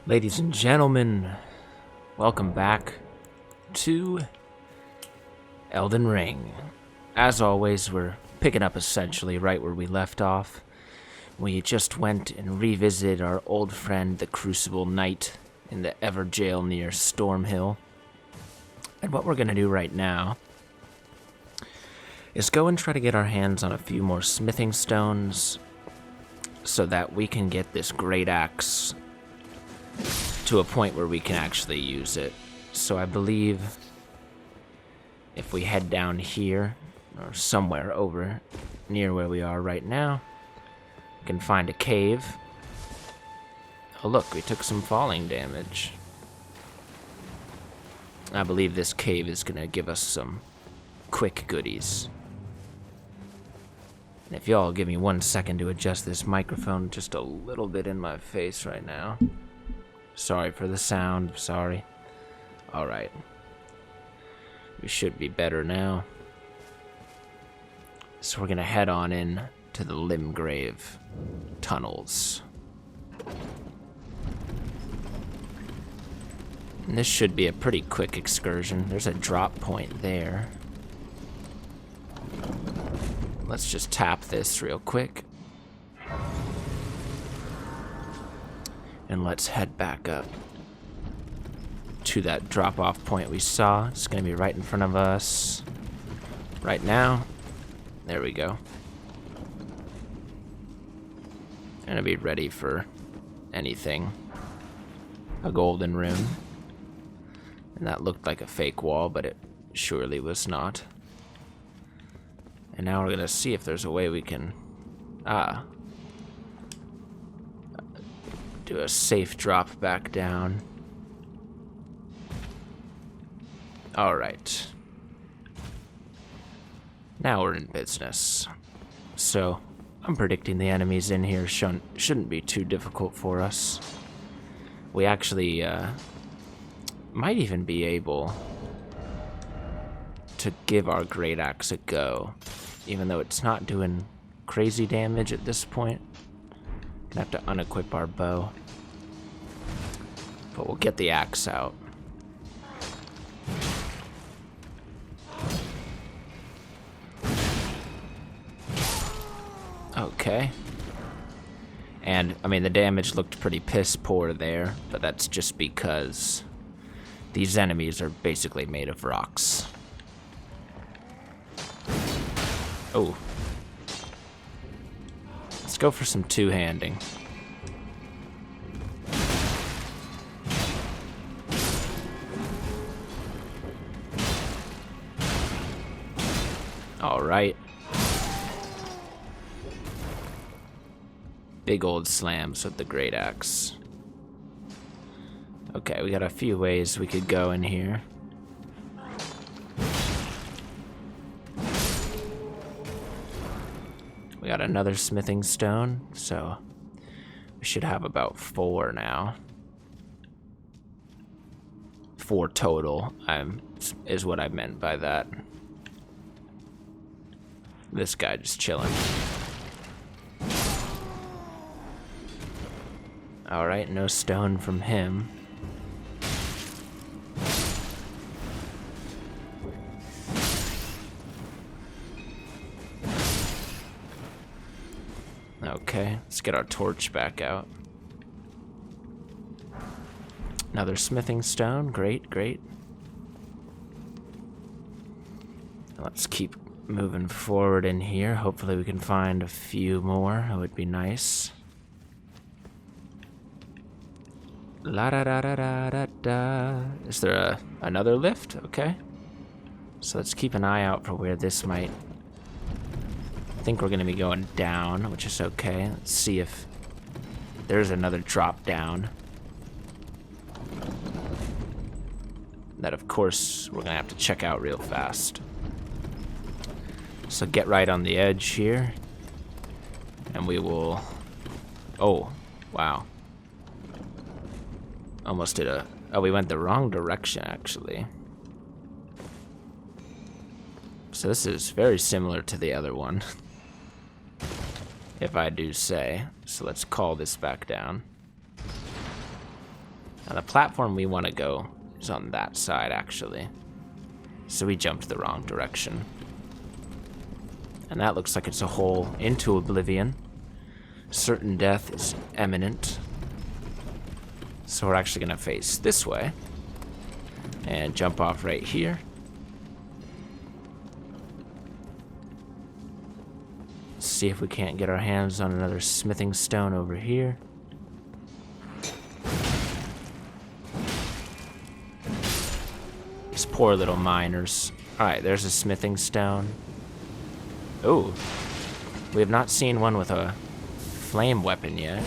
Ladies and gentlemen, welcome back to Elden Ring. As always, we're picking up essentially right where we left off. We just went and revisited our old friend, the Crucible Knight, in the Everjail near Stormhill. And what we're going to do right now is go and try to get our hands on a few more smithing stones so that we can get this Greataxe to a point where we can actually use it. So I believe if we head down here, or somewhere over near where we are right now, we can find a cave. Oh look, we took some falling damage. I believe this cave is going to give us some quick goodies. And if y'all give me 1 second to adjust this microphone just a little bit in my face right now. Sorry for the sound, sorry. Alright. We should be better now. So we're gonna head on in to the Limgrave tunnels. And this should be a pretty quick excursion. There's a drop point there. Let's just tap this real quick. And let's head back up to that drop-off point we saw. It's going to be right in front of us right now. There we go. Going to be ready for anything. A golden rune. And that looked like a fake wall, but it surely was not. And now we're going to see if there's a way we can do a safe drop back down. Alright. Now we're in business. So, I'm predicting the enemies in here shouldn't be too difficult for us. We actually might even be able to give our Greataxe a go, even though it's not doing crazy damage at this point. Gonna have to unequip our bow. But we'll get the axe out. Okay. And, I mean, the damage looked pretty piss poor there, but that's just because these enemies are basically made of rocks. Oh. Let's go for some two-handing. Alright. Big old slams with the Greataxe. Okay, we got a few ways we could go in here. We got another smithing stone, so we should have about 4 now. 4 total, is what I meant by that. This guy just chilling. Alright, no stone from him. Okay, let's get our torch back out. Another smithing stone, great, great. Let's keep moving forward in here. Hopefully we can find a few more. It would be nice. La da da da da da da. Is there another lift? Okay. So let's keep an eye out for where this might. I think we're going to be going down, which is okay. Let's see if there's another drop down. That, of course, we're going to have to check out real fast. So get right on the edge here. And we will. Oh, wow. Almost did a. Oh, we went the wrong direction, actually. So this is very similar to the other one. If I do say. So let's call this back down. Now the platform we want to go is on that side, actually. So we jumped the wrong direction. And that looks like it's a hole into oblivion. Certain death is imminent. So we're actually going to face this way. And jump off right here. See if we can't get our hands on another smithing stone over here. These poor little miners. Alright, there's a smithing stone. Ooh. We have not seen one with a flame weapon yet.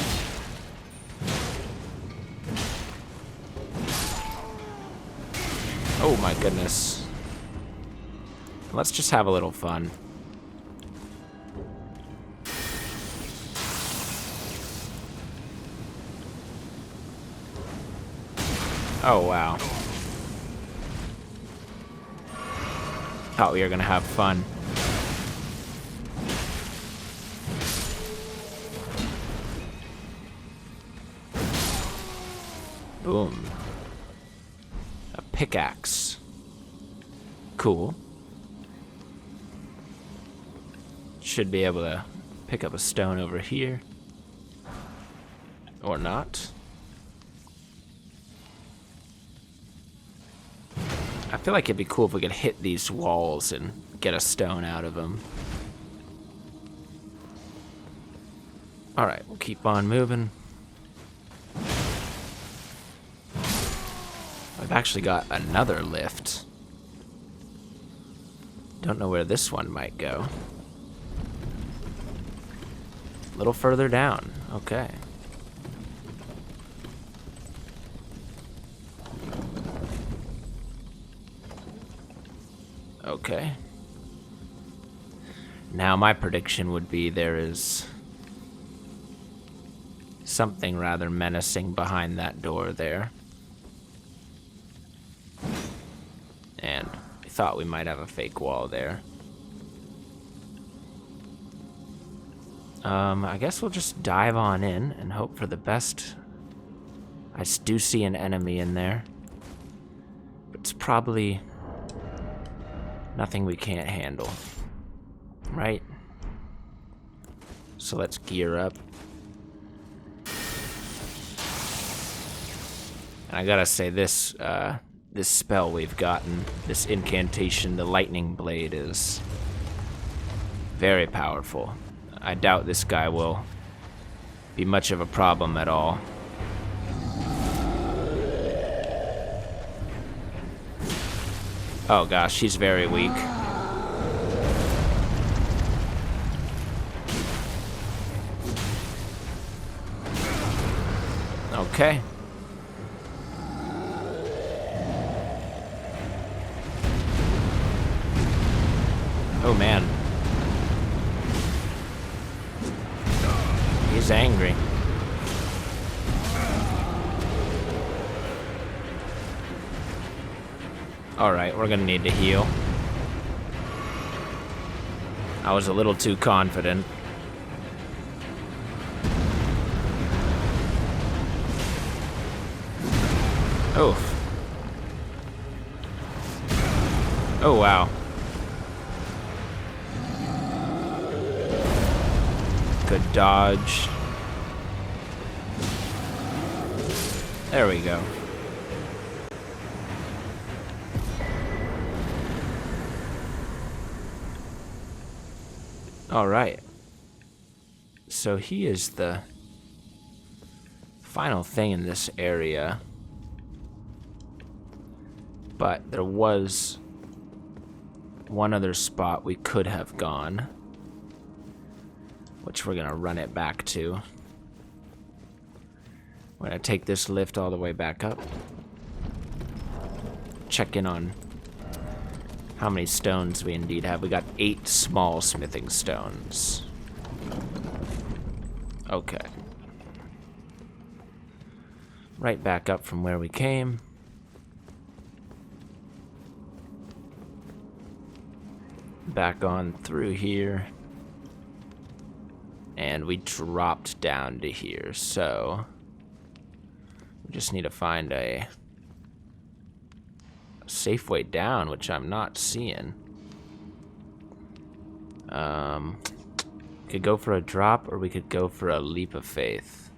Oh my goodness. Let's just have a little fun. Oh, wow. Thought we were gonna have fun. Boom. A pickaxe. Cool. Should be able to pick up a stone over here. Or not. I feel like it'd be cool if we could hit these walls and get a stone out of them. Alright, we'll keep on moving. I've actually got another lift. Don't know where this one might go. A little further down. Okay. Okay. Now my prediction would be there is something rather menacing behind that door there. And I thought we might have a fake wall there. I guess we'll just dive on in and hope for the best. I do see an enemy in there. But it's probably nothing we can't handle. Right? So let's gear up. And I gotta say, this spell we've gotten, this incantation, the lightning blade, is very powerful. I doubt this guy will be much of a problem at all. Oh gosh, he's very weak. Okay. Oh man. He's angry. Alright, we're gonna need to heal. I was a little too confident. Oof. Oh wow. Good dodge. There we go. All right. So he is the final thing in this area. But there was one other spot we could have gone, which we're gonna run it back to. We're gonna take this lift all the way back up. Check in on how many stones we indeed have. We got 8 small smithing stones. Okay. Right back up from where we came. Back on through here. And we dropped down to here, so We just need to find a safe way down, which I'm not seeing. Could go for a drop, or we could go for a leap of faith.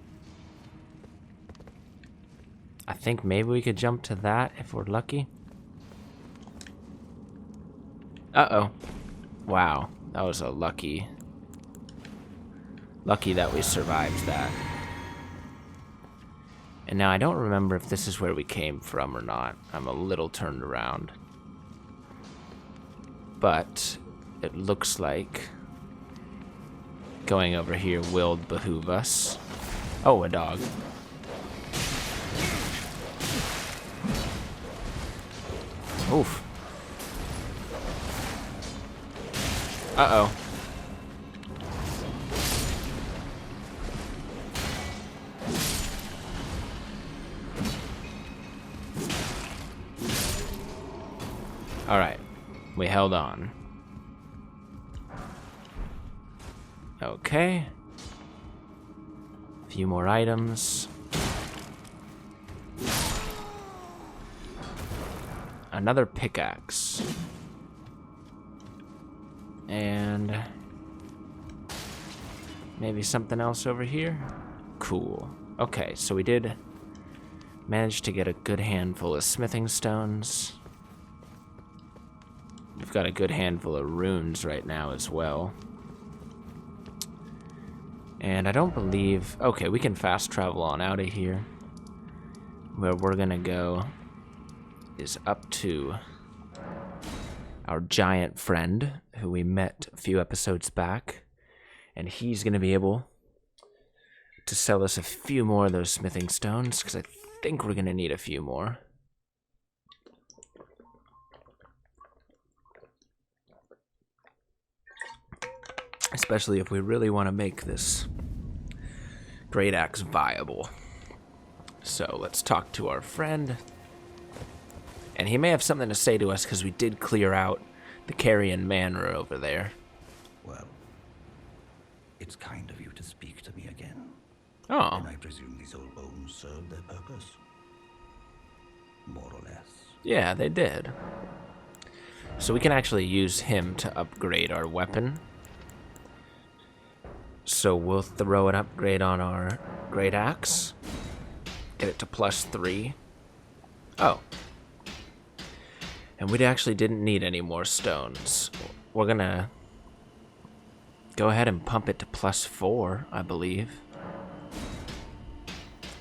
I think maybe we could jump to that if we're lucky. Uh-oh. Wow, that was a lucky that we survived that. And now I don't remember if this is where we came from or not. I'm a little turned around. But it looks like going over here will behoove us. Oh, a dog. Oof. Uh-oh. Alright. We held on. Okay. A few more items. Another pickaxe. And maybe something else over here? Cool. Okay, so we did manage to get a good handful of smithing stones. We've got a good handful of runes right now as well. And I don't believe... Okay, we can fast travel on out of here. Where we're gonna go is up to our giant friend, who we met a few episodes back. And he's gonna be able to sell us a few more of those smithing stones, because I think we're gonna need a few more. Especially if we really want to make this Greataxe viable. So let's talk to our friend. And he may have something to say to us because we did clear out the Carrion Manor over there. Well, it's kind of you to speak to me again. Oh. And I presume these old bones served their purpose? More or less. Yeah, they did. So we can actually use him to upgrade our weapon. So we'll throw an upgrade on our Greataxe. Get it to +3. Oh. And we actually didn't need any more stones. We're gonna go ahead and pump it to +4, I believe.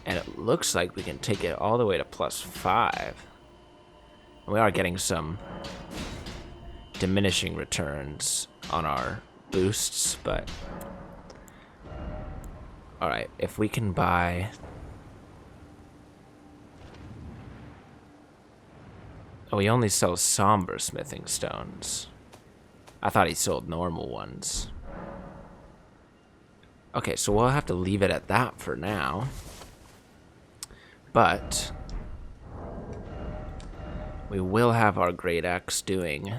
And it looks like we can take it all the way to +5. We are getting some diminishing returns on our boosts, but... Alright, if we can buy... Oh, he only sells somber smithing stones. I thought he sold normal ones. Okay, so we'll have to leave it at that for now. But... we will have our Greataxe doing...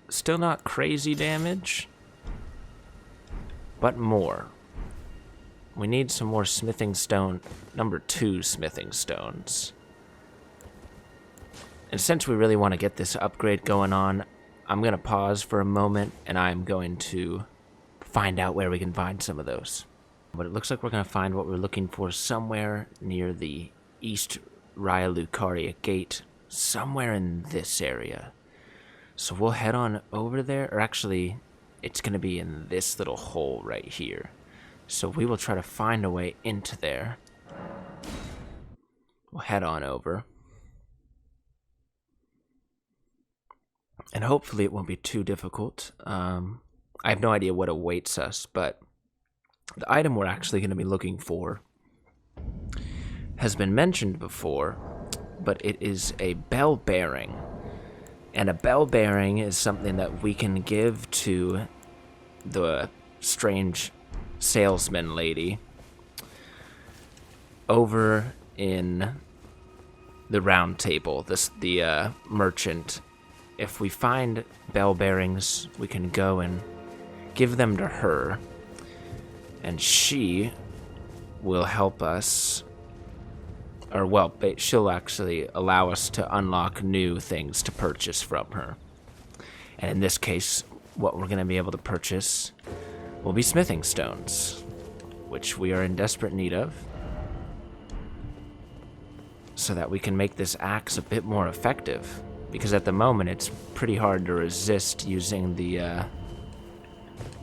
still not crazy damage, but more. We need some more smithing stone, number 2 smithing stones. And since we really want to get this upgrade going on, I'm going to pause for a moment and I'm going to find out where we can find some of those. But it looks like we're going to find what we're looking for somewhere near the East Raya Lucaria gate, somewhere in this area. So we'll head on over there, or actually, it's going to be in this little hole right here. So we will try to find a way into there. We'll head on over. And hopefully it won't be too difficult. I have no idea what awaits us, but the item we're actually going to be looking for has been mentioned before, but it is a bell bearing. And a bell bearing is something that we can give to the strange salesman lady over in the round table, the merchant. If we find bell bearings, we can go and give them to her, and she will help us, or well, she'll actually allow us to unlock new things to purchase from her. And in this case, what we're going to be able to purchase will be smithing stones, which we are in desperate need of, so that we can make this axe a bit more effective. Because at the moment, it's pretty hard to resist using the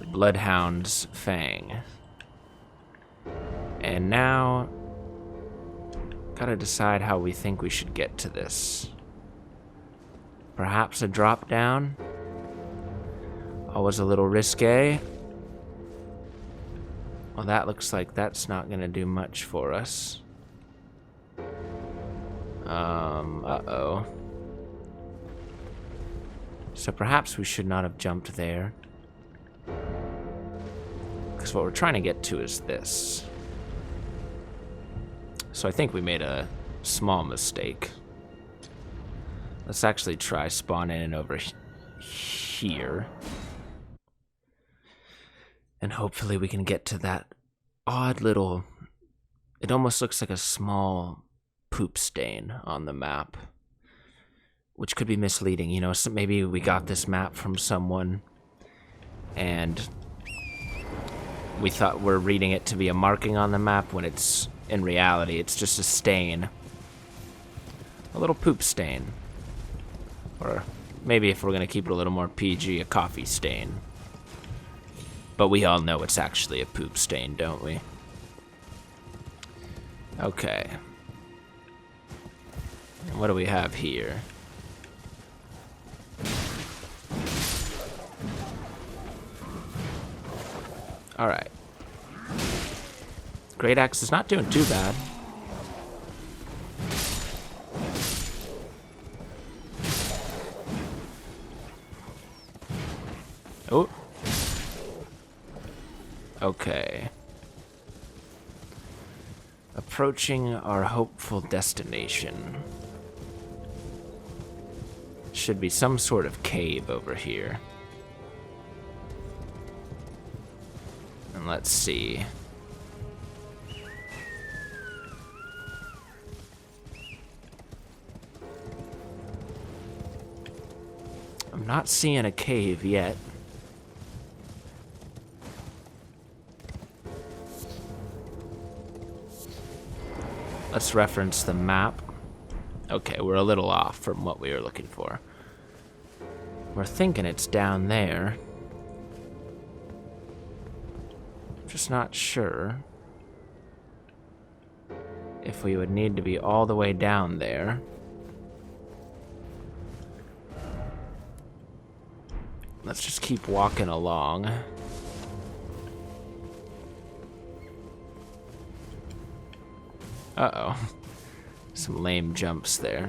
Bloodhound's Fang. And now, gotta decide how we think we should get to this. Perhaps a drop down? Always a little risque. Well, that looks like that's not gonna do much for us. Uh-oh. So perhaps we should not have jumped there. Because what we're trying to get to is this. So I think we made a small mistake. Let's actually try spawning in over here. And hopefully we can get to that odd little... It almost looks like a small poop stain on the map. Which could be misleading, you know, so maybe we got this map from someone and we thought we're reading it to be a marking on the map when it's, in reality, it's just a stain. A little poop stain. Or maybe if we're going to keep it a little more PG, a coffee stain. But we all know it's actually a poop stain, don't we? Okay. And what do we have here? Alright. Greataxe is not doing too bad. Oh. Okay. Approaching our hopeful destination. Should be some sort of cave over here. And let's see. I'm not seeing a cave yet. Let's reference the map. Okay, we're a little off from what we were looking for. We're thinking it's down there. Just not sure if we would need to be all the way down there. Let's just keep walking along. Uh-oh. Some lame jumps there.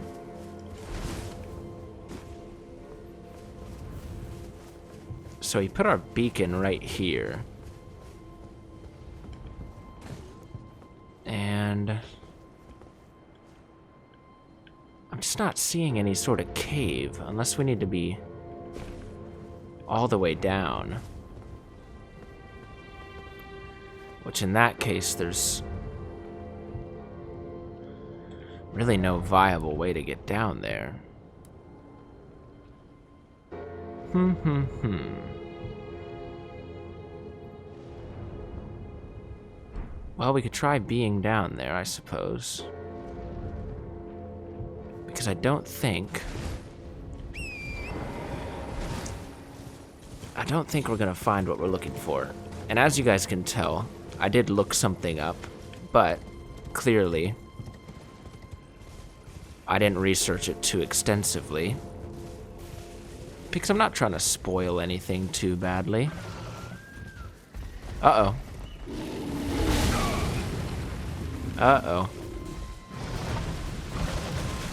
So he put our beacon right here. And I'm just not seeing any sort of cave, unless we need to be all the way down. Which in that case, there's really no viable way to get down there. Well, we could try being down there, I suppose. Because I don't think we're gonna find what we're looking for. And as you guys can tell, I did look something up, but clearly I didn't research it too extensively. Because I'm not trying to spoil anything too badly. Uh-oh. Uh-oh.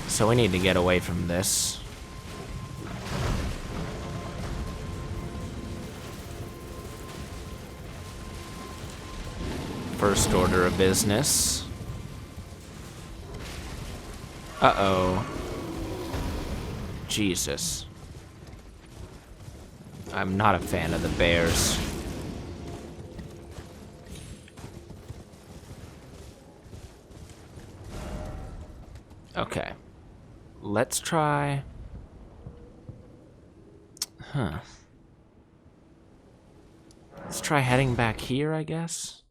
So we need to get away from this. First order of business. Uh-oh. Jesus. I'm not a fan of the bears. Okay. Let's try... Let's try heading back here, I guess.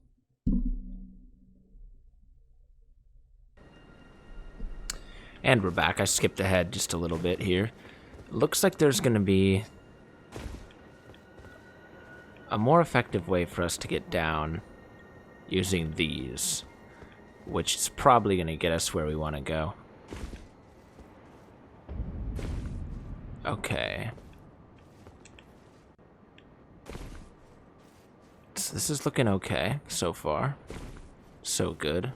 And we're back. I skipped ahead just a little bit here. Looks like there's going to be a more effective way for us to get down using these, which is probably going to get us where we want to go. Okay. So this is looking okay so far. So good.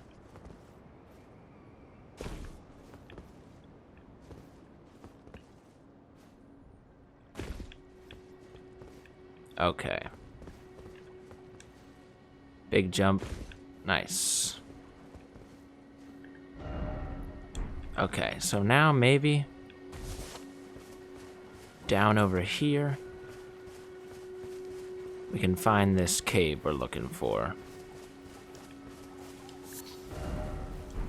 Okay. Big jump. Nice. Okay, so now maybe down over here we can find this cave we're looking for.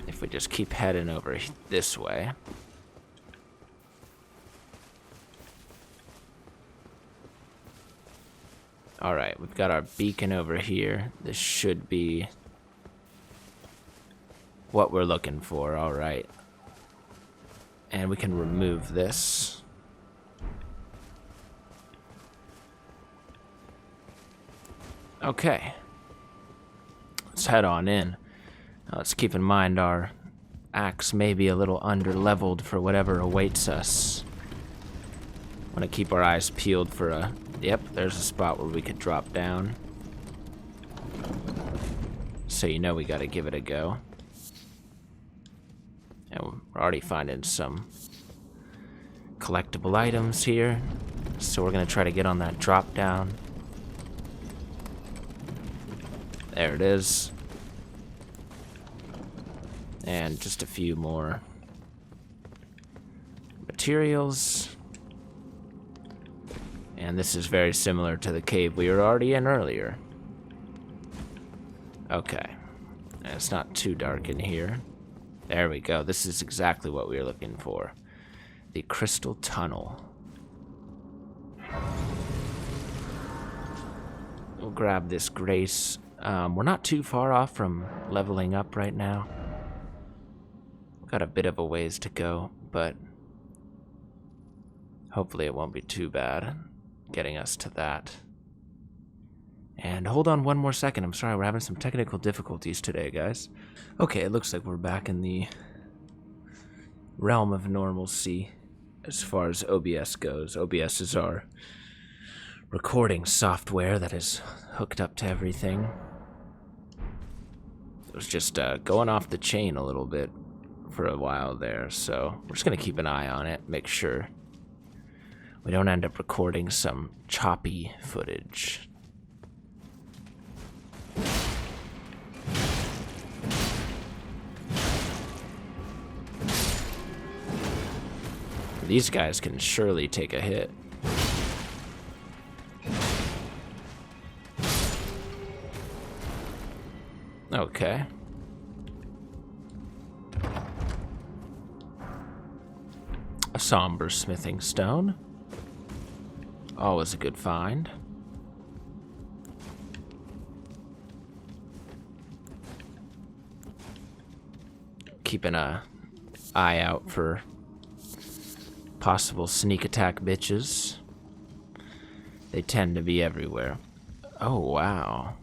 If we just keep heading over this way. Alright, we've got our beacon over here. This should be what we're looking for, alright. And we can remove this. Okay. Let's head on in. Now let's keep in mind our axe may be a little under-leveled for whatever awaits us. Want to keep our eyes peeled for a... Yep, there's a spot where we could drop down. So you know we gotta give it a go. And we're already finding some collectible items here. So we're gonna try to get on that drop down. There it is. And just a few more materials. And this is very similar to the cave we were already in earlier. Okay. And it's not too dark in here. There we go. This is exactly what we were looking for. The crystal tunnel. We'll grab this grace. We're not too far off from leveling up right now. We've got a bit of a ways to go, but hopefully it won't be too bad getting us to that. And hold on one more second. I'm sorry, we're having some technical difficulties today, guys. Okay, it looks like we're back in the realm of normalcy as far as OBS goes. OBS is our recording software that is hooked up to everything. It was just going off the chain a little bit for a while there, so we're just going to keep an eye on it, make sure we don't end up recording some choppy footage. These guys can surely take a hit. Okay. A somber smithing stone. Always a good find. Keeping an eye out for possible sneak attack bitches. They tend to be everywhere. Oh, wow.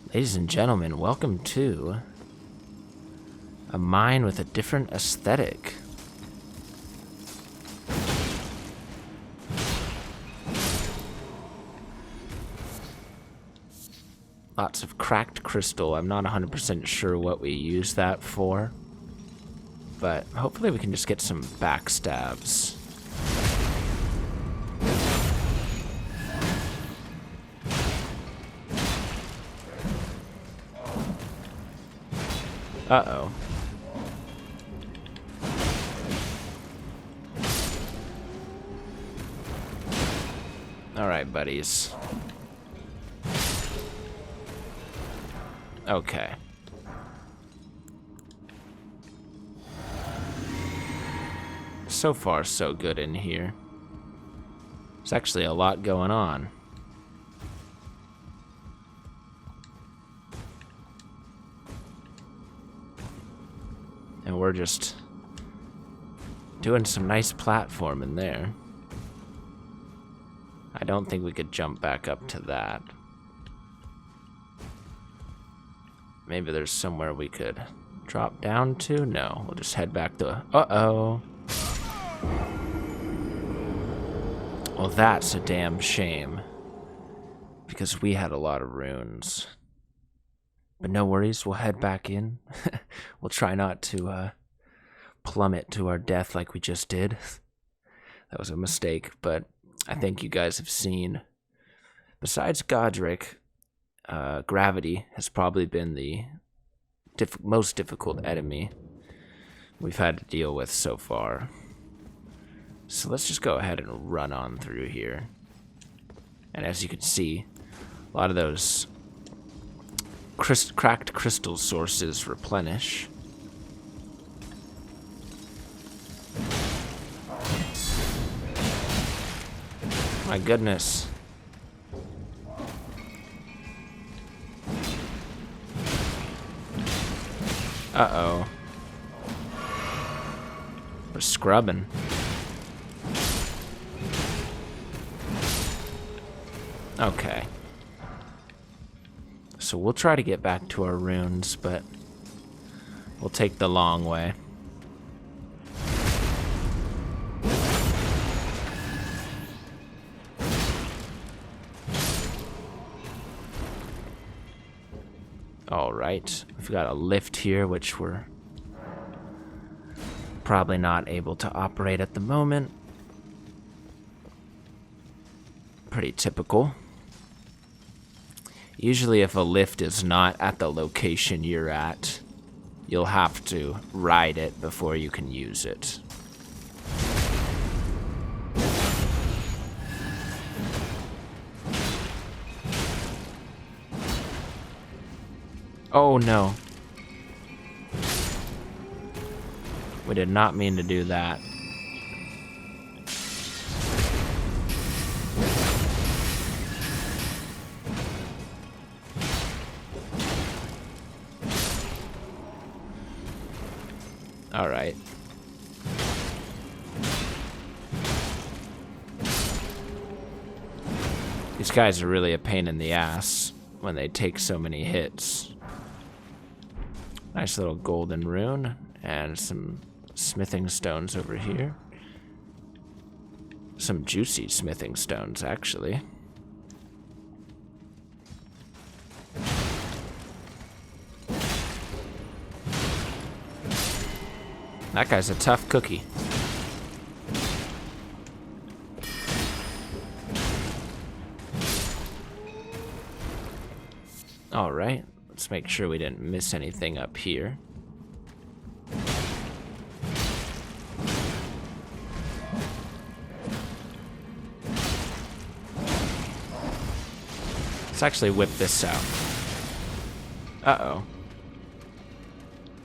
Ladies and gentlemen, welcome to a mine with a different aesthetic. Lots of cracked crystal. I'm not 100% sure what we use that for, but hopefully we can just get some backstabs. Uh-oh. Alright, buddies. Okay. so far so good in here. There's actually a lot going on. And we're just doing some nice platforming there. I don't think we could jump back up to that. Maybe there's somewhere we could drop down to? No, we'll just head back to... Uh-oh. Well, that's a damn shame. Because we had a lot of runes. But no worries, we'll head back in. We'll try not to plummet to our death like we just did. That was a mistake, but I think you guys have seen. Besides Godric, Gravity has probably been the most difficult enemy we've had to deal with so far. So let's just go ahead and run on through here. And as you can see, a lot of those cracked crystal sources replenish. My goodness. Uh-oh. We're scrubbing. Okay. So we'll try to get back to our runes, but we'll take the long way. Alright, we've got a lift here, which we're probably not able to operate at the moment. Pretty typical. Usually if a lift is not at the location you're at, you'll have to ride it before you can use it. Oh no. We did not mean to do that. All right. These guys are really a pain in the ass when they take so many hits. Nice little golden rune and some smithing stones over here. Some juicy smithing stones, actually. That guy's a tough cookie. All right, let's make sure we didn't miss anything up here. Let's actually whip this out. Uh-oh.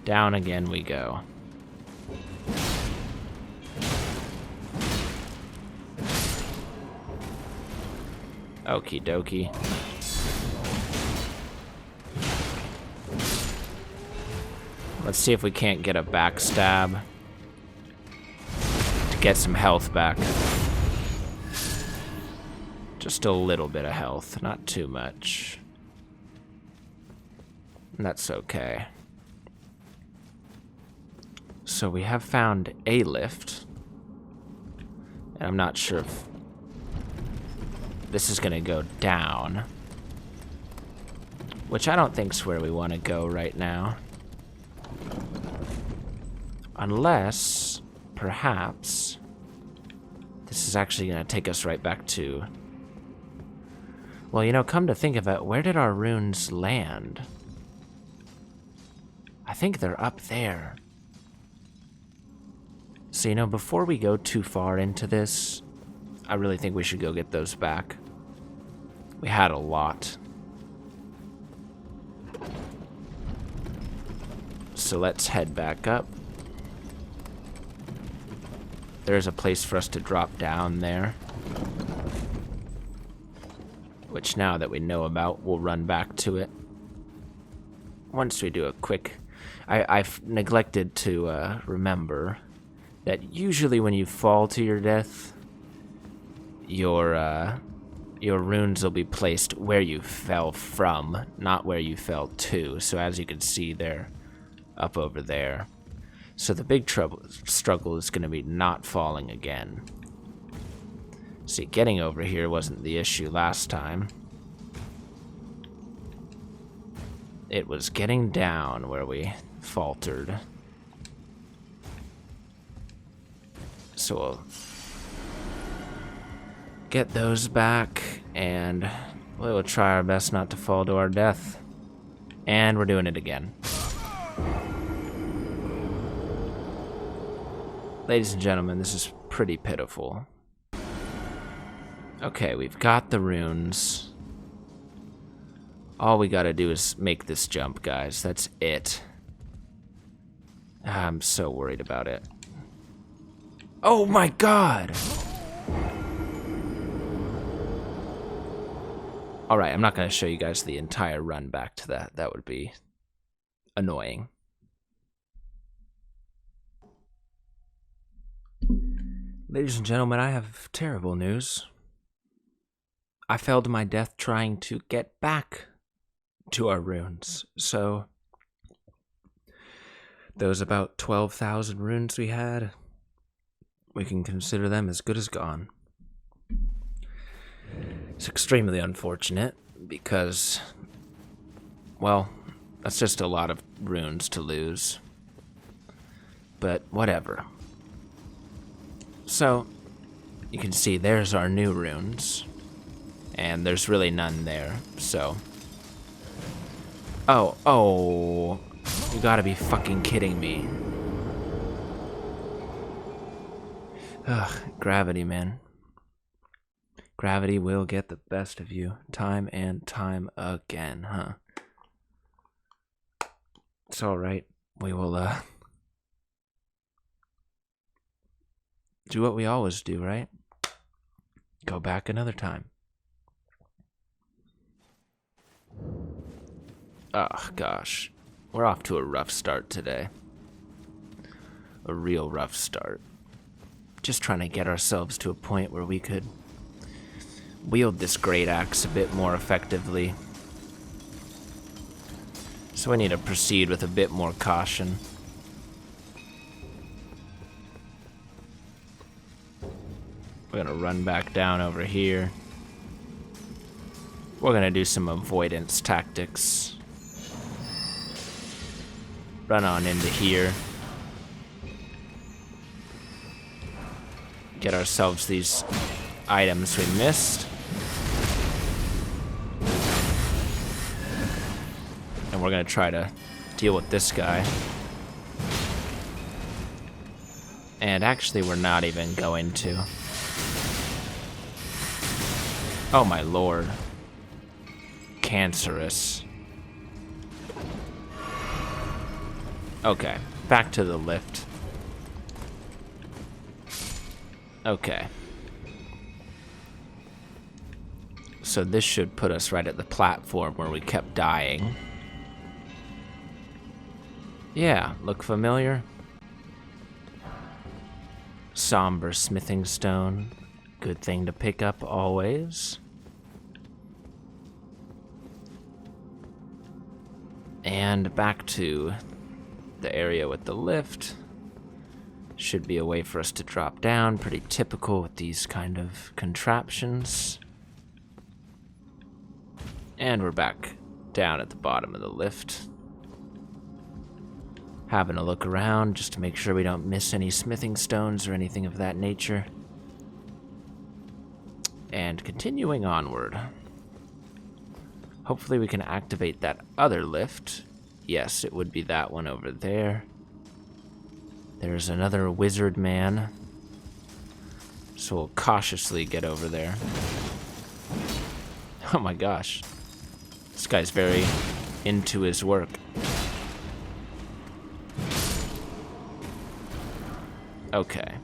Down again we go. Okie dokie. Let's see if we can't get a backstab to get some health back. Just a little bit of health, not too much. And that's okay. So we have found a lift. And I'm not sure if this is gonna go down. Which I don't think's where we want to go right now. Unless, perhaps, this is actually gonna take us right back to... Well, you know, come to think of it, where did our runes land? I think they're up there. So, you know, before we go too far into this, I really think we should go get those back. We had a lot. So let's head back up. there's a place for us to drop down there. Which now that we know about, we'll run back to it. Once we do a quick... I've neglected to remember that usually when you fall to your death, your runes will be placed where you fell from, not where you fell to. So as you can see, they're up over there. So the big struggle is going to be not falling again. See, getting over here wasn't the issue last time. It was getting down where we faltered. So we'll get those back, and we'll try our best not to fall to our death. And we're doing it again. Ladies and gentlemen, this is pretty pitiful. Okay, we've got the runes. All we gotta do is make this jump, guys. That's it. I'm so worried about it. Oh my god! Alright, I'm not gonna show you guys the entire run back to that. That would be annoying. Ladies and gentlemen, I have terrible news. I fell to my death trying to get back to our runes. So, those about 12,000 runes we had, we can consider them as good as gone. It's extremely unfortunate because, well, that's just a lot of runes to lose. But whatever. So, you can see there's our new runes. And there's really none there, so... Oh, you gotta be fucking kidding me. Ugh, gravity, man. Gravity will get the best of you time and time again, huh? It's alright. We will, do what we always do, right? Go back another time. Oh, gosh. We're off to a rough start today. A real rough start. Just trying to get ourselves to a point where we could wield this Greataxe a bit more effectively. So we need to proceed with a bit more caution. We're gonna run back down over here. We're gonna do some avoidance tactics. Run on into here. Get ourselves these items we missed. And we're gonna try to deal with this guy. And actually, we're not even going to. Oh my lord. Cancerous. Okay, back to the lift. Okay. So this should put us right at the platform where we kept dying. Yeah, look familiar? Somber smithing stone. Good thing to pick up always. And back to the area with the lift. Should be a way for us to drop down. Pretty typical with these kind of contraptions. And we're back down at the bottom of the lift. Having a look around just to make sure we don't miss any smithing stones or anything of that nature. And continuing onward. Hopefully we can activate that other lift. Yes, it would be that one over there. There's another wizard man. So we'll cautiously get over there. Oh my gosh. This guy's very into his work. Okay.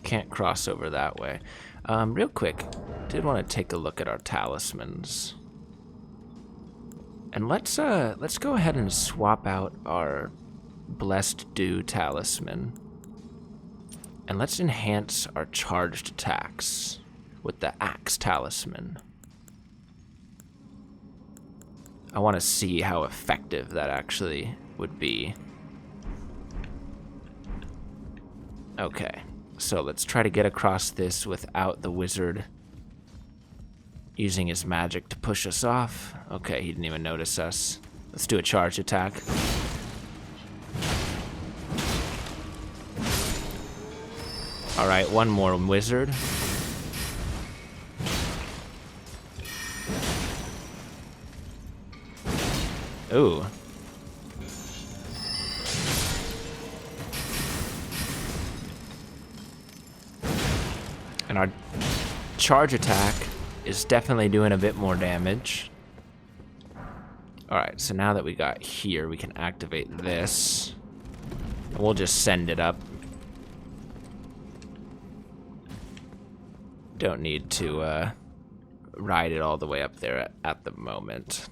can't cross over that way. Real quick, did want to take a look at our talismans. And let's go ahead and swap out our Blessed Dew talisman. And let's enhance our charged attacks with the Axe talisman. I want to see how effective that actually would be. Okay, so let's try to get across this without the wizard using his magic to push us off. Okay, he didn't even notice us. Let's do a charge attack. Alright, one more wizard. Ooh. And our charge attack is definitely doing a bit more damage. Alright, so now that we got here, we can activate this. And we'll just send it up. Don't need to ride it all the way up there at the moment.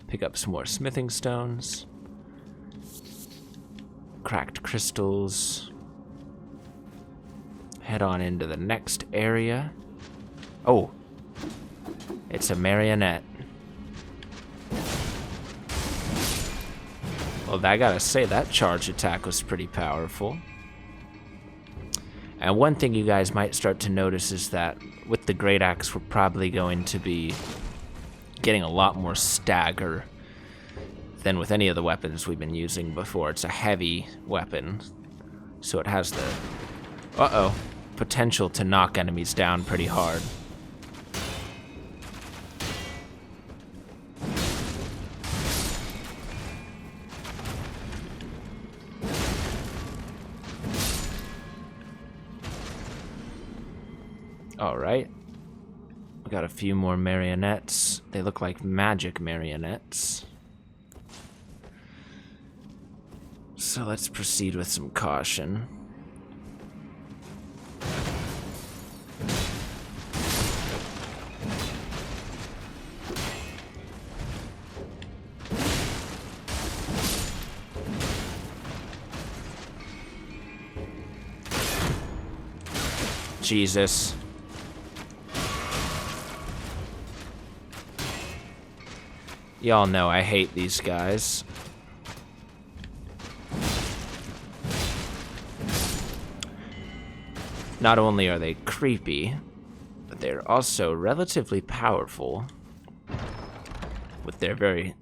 Pick up some more smithing stones. Cracked crystals. Head on into the next area. Oh, it's a marionette. Well, I gotta say, that charge attack was pretty powerful. And one thing you guys might start to notice is that with the Greataxe, we're probably going to be getting a lot more stagger than with any of the weapons we've been using before. It's a heavy weapon, so it has the potential to knock enemies down pretty hard. Alright. We got a few more marionettes. They look like magic marionettes. So let's proceed with some caution. Jesus. Y'all know I hate these guys. Not only are they creepy, but they're also relatively powerful with their very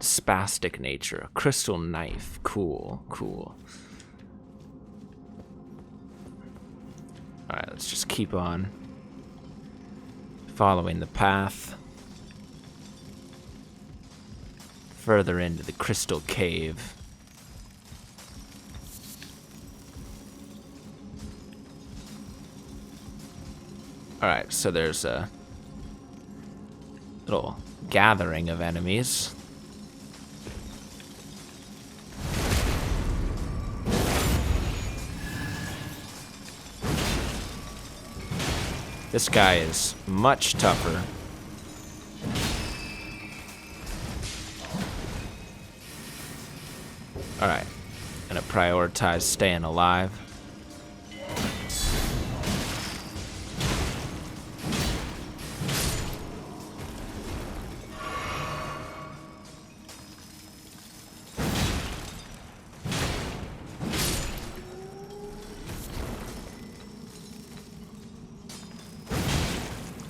spastic nature. A crystal knife. Cool, cool. Alright, let's just keep on following the path further into the crystal cave. Alright, so there's a little gathering of enemies. This guy is much tougher. Alright, gonna prioritize staying alive.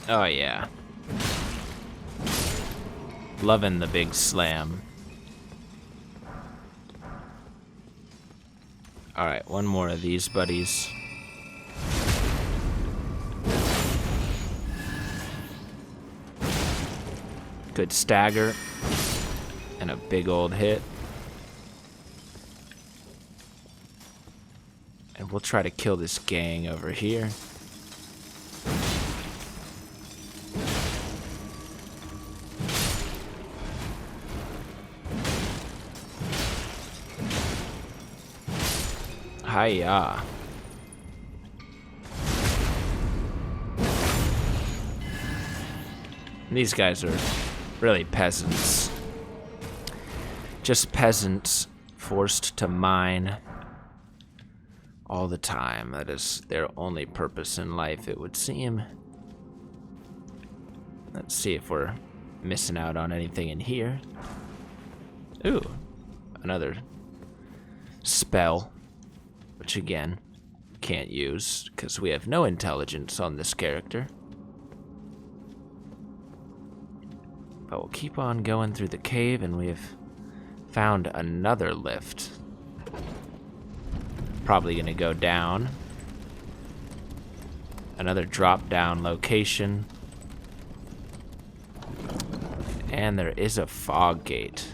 Oh yeah. Loving the big slam. Alright, one more of these buddies. Good stagger. And a big old hit. And we'll try to kill this gang over here. Hiya. These guys are really peasants. Just peasants forced to mine all the time. That is their only purpose in life, it would seem. Let's see if we're missing out on anything in here. Ooh, another spell, which again, can't use because we have no intelligence on this character. But we'll keep on going through the cave, and we've found another lift. Probably gonna go down. Another drop down location. And there is a fog gate.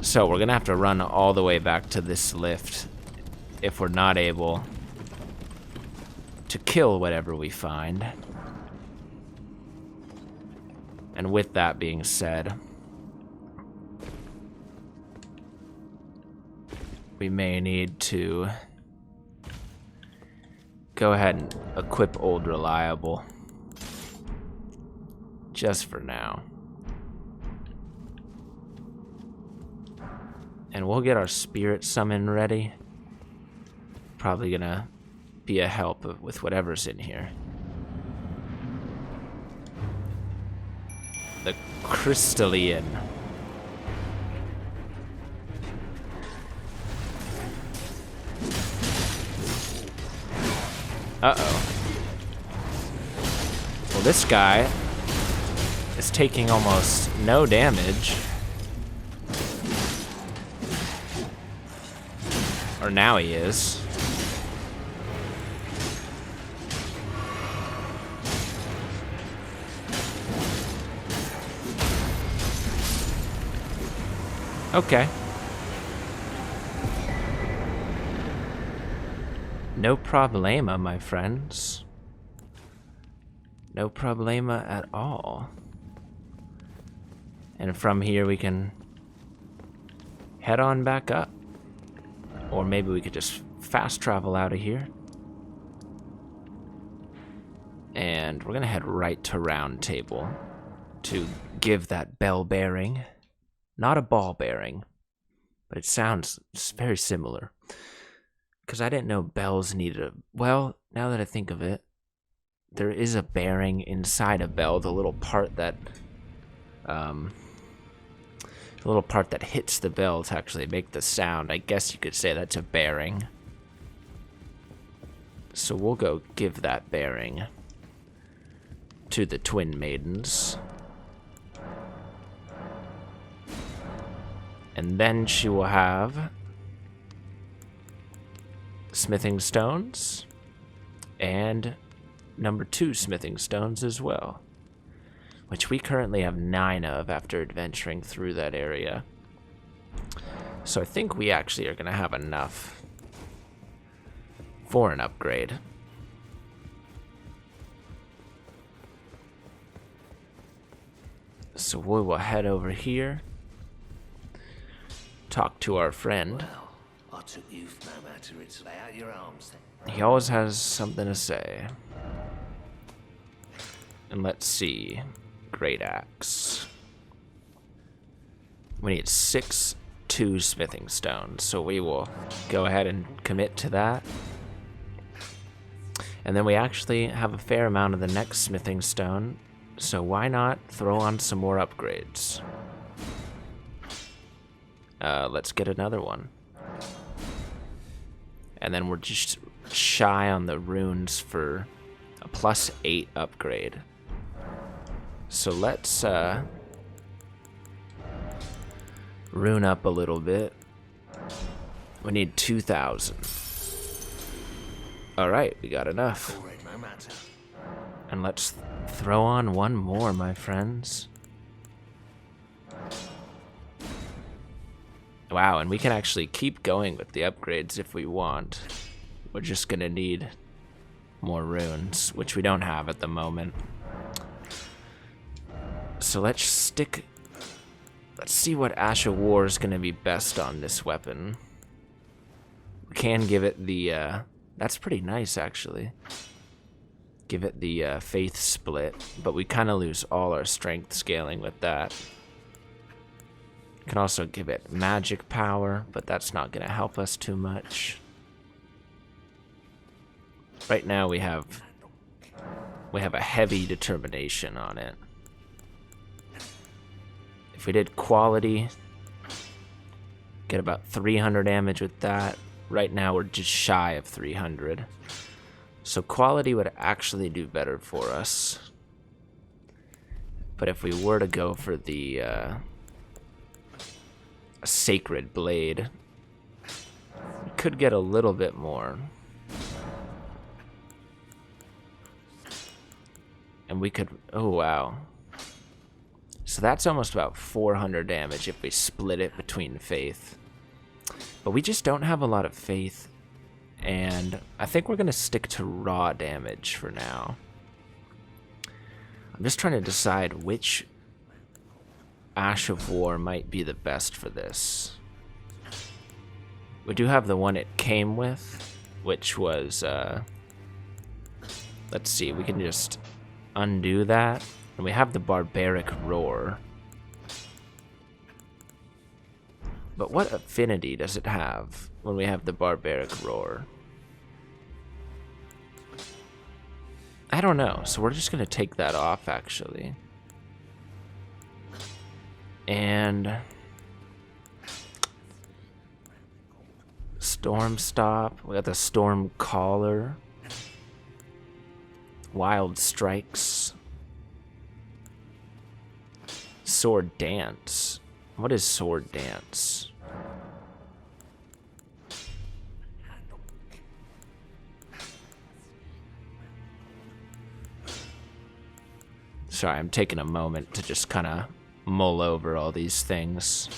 So we're gonna have to run all the way back to this lift if we're not able to kill whatever we find. And with that being said, we may need to go ahead and equip Old Reliable. Just for now. And we'll get our spirit summon ready. Probably gonna be a help with whatever's in here. The Crystallian. Uh-oh. Well, this guy is taking almost no damage. Or now he is. Okay. No problema, my friends. No problema at all. And from here we can head on back up. Or maybe we could just fast travel out of here. And we're gonna head right to Round Table to give that bell bearing. Not a ball bearing, but it sounds very similar. Because I didn't know bells needed a... Well, now that I think of it, there is a bearing inside a bell, the little part that... the little part that hits the bell to actually make the sound. I guess you could say that's a bearing. So we'll go give that bearing to the Twin Maidens. And then she will have smithing stones and number 2 smithing stones as well, which we currently have 9 of after adventuring through that area. So I think we actually are going to have enough for an upgrade. So we will head over here, talk to our friend. Well, I took youth no matter it's lay out your arms then. He always has something to say. And let's see. Greataxe. We need 6 2 smithing stones, so we will go ahead and commit to that. And then we actually have a fair amount of the next smithing stone, so why not throw on some more upgrades? Let's get another one. And then we're just shy on the runes for a +8 upgrade. So let's rune up a little bit. We need 2,000. Alright, we got enough. All right, no matter. And let's throw on one more, my friends. Wow, and we can actually keep going with the upgrades if we want. We're just gonna need more runes, which we don't have at the moment. So let's see what Ash of War is gonna be best on this weapon. We can give it the, that's pretty nice actually. give it the faith split, but we kind of lose all our strength scaling with that. Can also give it magic power, but that's not going to help us too much. Right now we have a heavy determination on it. If we did quality, get about 300 damage with that. Right now we're just shy of 300. So quality would actually do better for us. But if we were to go for the sacred blade, we could get a little bit more. And we could, oh wow. So that's almost about 400 damage if we split it between faith. But we just don't have a lot of faith. And I think we're going to stick to raw damage for now. I'm just trying to decide which Ash of War might be the best for this. We do have the one it came with, which was, let's see, we can just undo that. And we have the Barbaric Roar. But what affinity does it have when we have the Barbaric Roar? I don't know, so we're just gonna take that off actually. And Storm Stop, we got the Storm Caller, Wild Strikes, Sword Dance. What is Sword Dance? Sorry, I'm taking a moment to just kind of mull over all these things.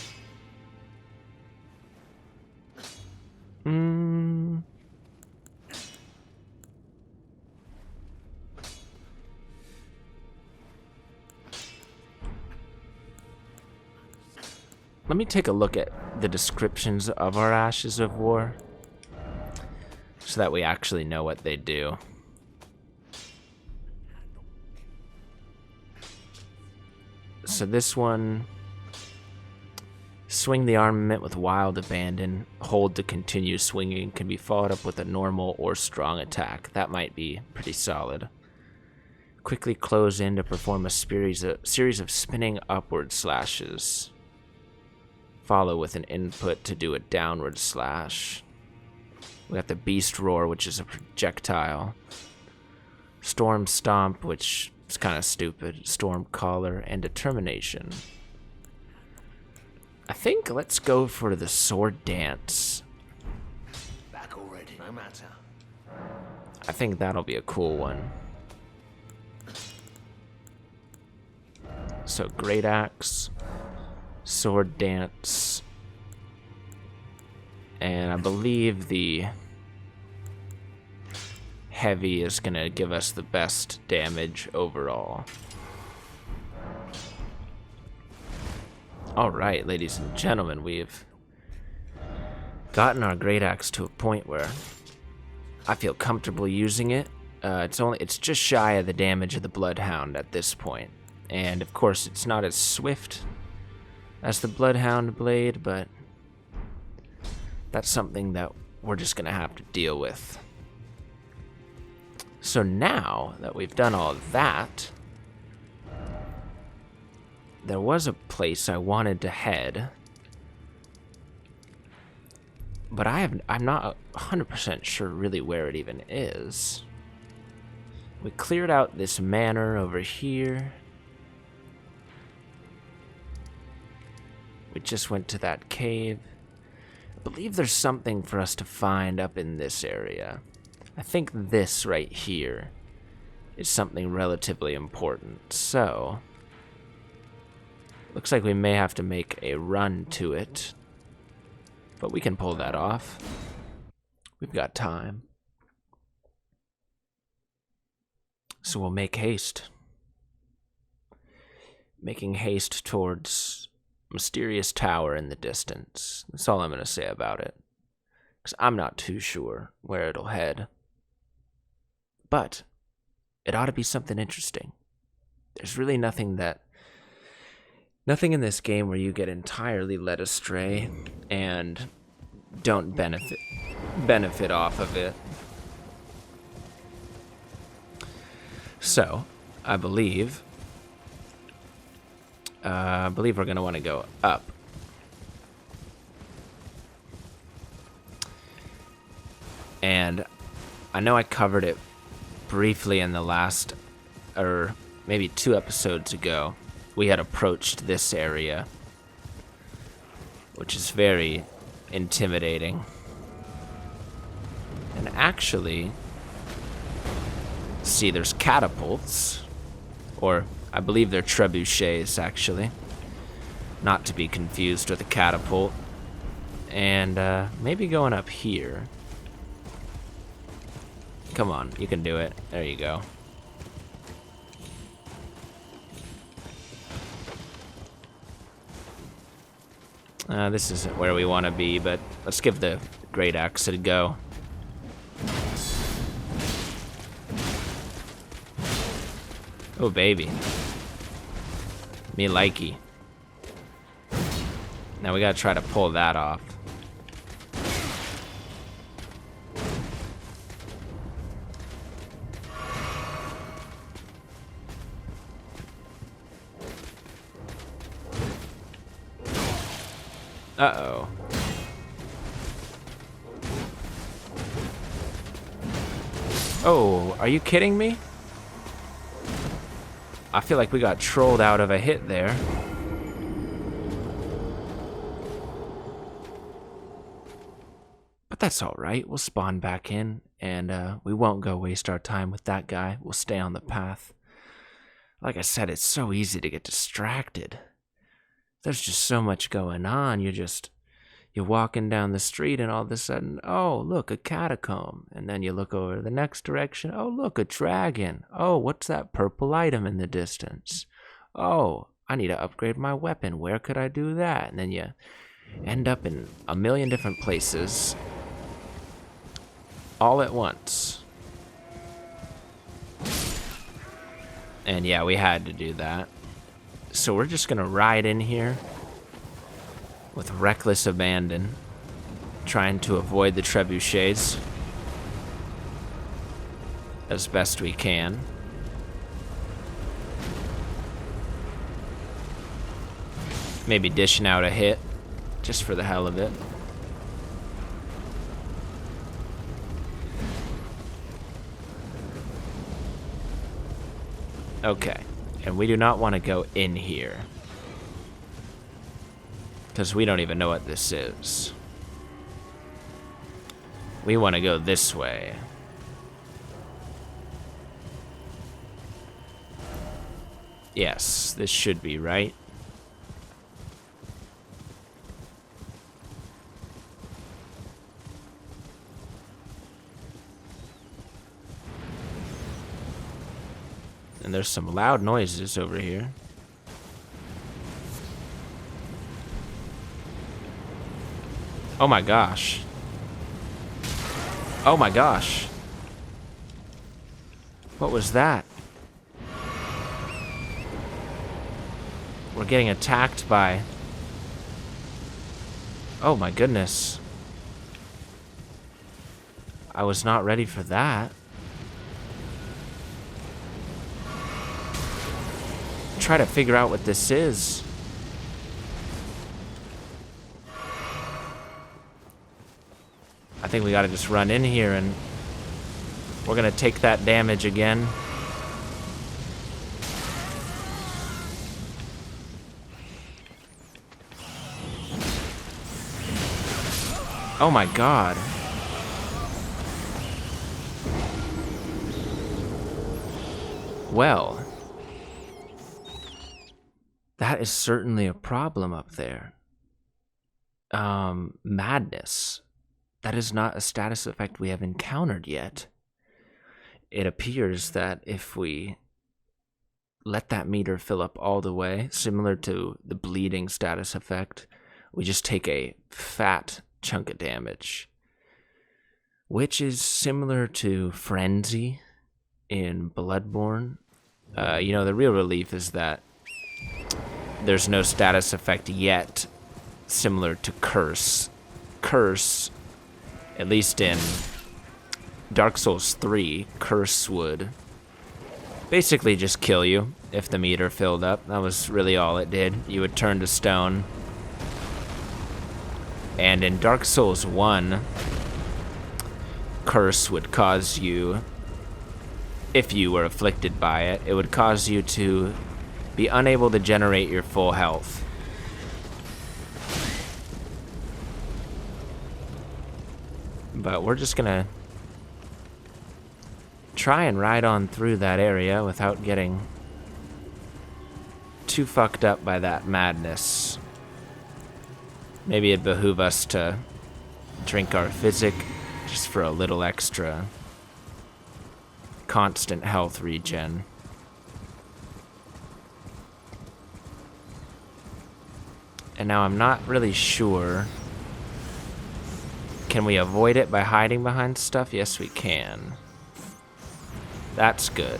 Let me take a look at the descriptions of our Ashes of War so that we actually know what they do. So this one, swing the armament with wild abandon, hold to continue swinging, can be followed up with a normal or strong attack. That might be pretty solid. Quickly close in to perform a series of spinning upward slashes. Follow with an input to do a downward slash. We got the Beast Roar, which is a projectile. Storm Stomp, which is kind of stupid. Storm Caller, and Determination. I think let's go for the Sword Dance. Back already, no matter. I think that'll be a cool one. So Greataxe, Sword Dance, and I believe the Heavy is gonna give us the best damage overall. Alright, ladies and gentlemen, we've gotten our Greataxe to a point where I feel comfortable using it. It's just shy of the damage of the Bloodhound at this point. And of course it's not as swift as the Bloodhound blade, but that's something that we're just gonna have to deal with. So now that we've done all of that, there was a place I wanted to head, but I'm not 100% sure really where it even is. We cleared out this manor over here. We just went to that cave. I believe there's something for us to find up in this area. I think this right here is something relatively important. So, looks like we may have to make a run to it, but we can pull that off. We've got time. So we'll make haste. Making haste towards mysterious tower in the distance. That's all I'm going to say about it, because I'm not too sure where it'll head. But It ought to be something interesting. There's really nothing in this game where you get entirely led astray and don't benefit off of it. So, I believe we're going to want to go up. And I know I covered it briefly in the last, or maybe 2 episodes ago. We had approached this area, which is very intimidating. And actually, see, there's catapults, or I believe they're trebuchets, actually. Not to be confused with a catapult. And maybe going up here. Come on, you can do it. There you go. This isn't where we want to be, but let's give the Greataxe a go. Oh, baby. Me likey. Now we gotta try to pull that off. Uh-oh. Oh, are you kidding me? I feel like we got trolled out of a hit there. But that's alright, we'll spawn back in, and we won't go waste our time with that guy. We'll stay on the path. Like I said, it's so easy to get distracted. There's just so much going on. You're walking down the street and all of a sudden, oh, look, a catacomb. And then you look over the next direction. Oh, look, a dragon. Oh, what's that purple item in the distance? Oh, I need to upgrade my weapon. Where could I do that? And then you end up in a million different places all at once. And yeah, we had to do that. So we're just gonna ride in here with reckless abandon, trying to avoid the trebuchets as best we can. Maybe dishing out a hit, just for the hell of it. Okay, and we do not want to go in here, because we don't even know what this is. We want to go this way. Yes, this should be right. And there's some loud noises over here. Oh my gosh. Oh my gosh. What was that? We're getting attacked by... Oh my goodness. I was not ready for that. Try to figure out what this is. I think we gotta just run in here and we're gonna take that damage again. Oh my god. Well, that is certainly a problem up there. Madness. That is not a status effect we have encountered yet. It appears that if we let that meter fill up all the way, similar to the bleeding status effect, we just take a fat chunk of damage, which is similar to Frenzy in Bloodborne. You know, the real relief is that there's no status effect yet similar to Curse. Curse, at least in Dark Souls 3, Curse would basically just kill you if the meter filled up. That was really all it did. You would turn to stone. And in Dark Souls 1, Curse would cause you, if you were afflicted by it, it would cause you to be unable to generate your full health. But we're just gonna try and ride on through that area without getting too fucked up by that madness. Maybe it'd behoove us to drink our physic just for a little extra constant health regen. And now I'm not really sure. Can we avoid it by hiding behind stuff? Yes, we can. That's good.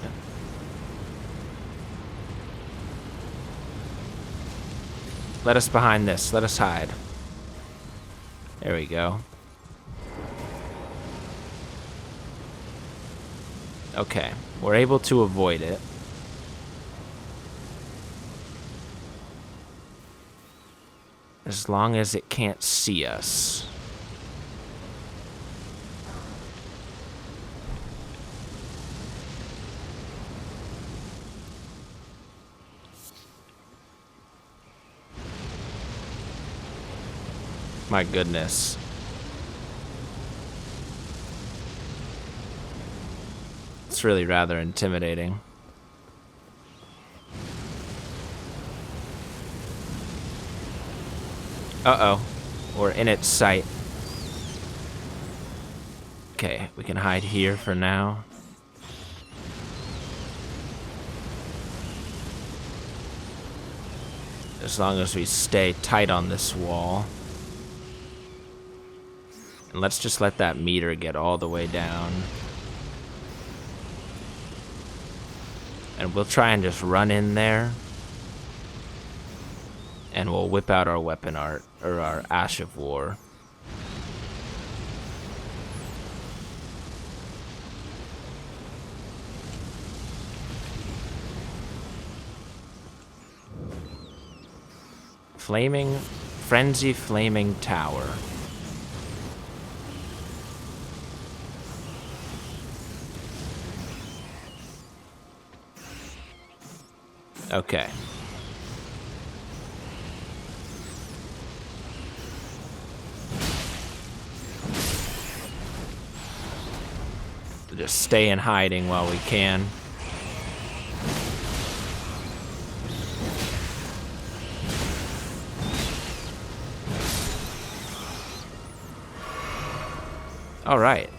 Let us behind this. Let us hide. There we go. Okay, we're able to avoid it. As long as it can't see us. My goodness. It's really rather intimidating. Uh-oh. We're in its sight. Okay, we can hide here for now. As long as we stay tight on this wall. And let's just let that meter get all the way down. And we'll try and just run in there. And we'll whip out our weapon art, or our Ash of War. Frenzy Flaming Tower. Okay. Just stay in hiding while we can. All right.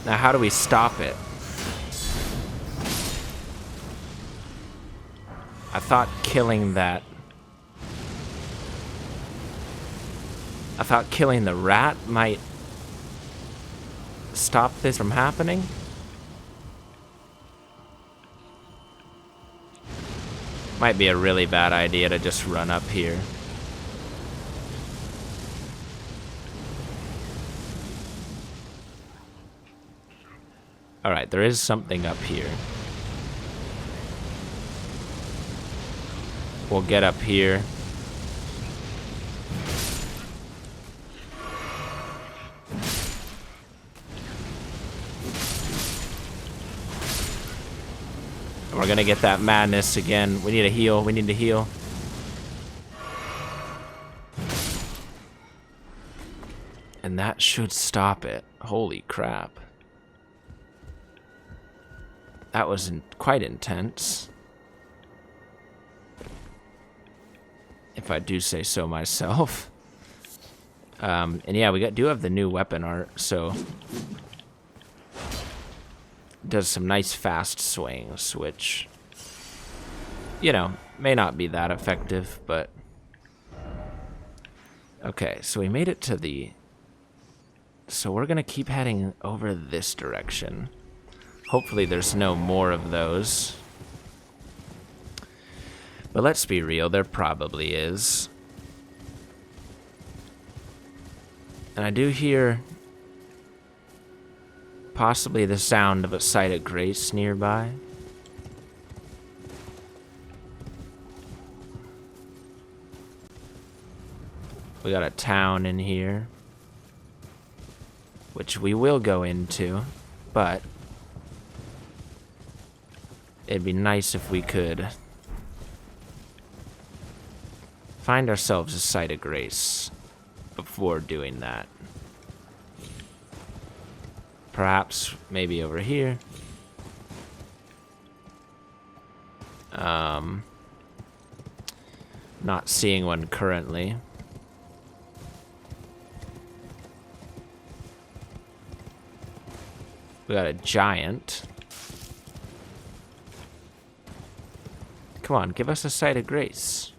Now, how do we stop it? I thought killing that... I thought killing the rat might stop this from happening. Might be a really bad idea to just run up here. Alright, there is something up here. We'll get up here. And we're gonna get that madness again. We need a heal. We need to heal. And that should stop it. Holy crap. That was quite intense. If I do say so myself. And yeah, we do have the new weapon art, so... Does some nice fast swings, which... You know, may not be that effective, but... Okay, so we made it to the So we're gonna keep heading over this direction. Hopefully there's no more of those. But let's be real, there probably is. And I do hear possibly the sound of a site of grace nearby. We got a town in here, which we will go into, but it'd be nice if we could find ourselves a site of grace before doing that. Perhaps maybe over here. Not seeing one currently. We got a giant. Come on, give us a site of grace.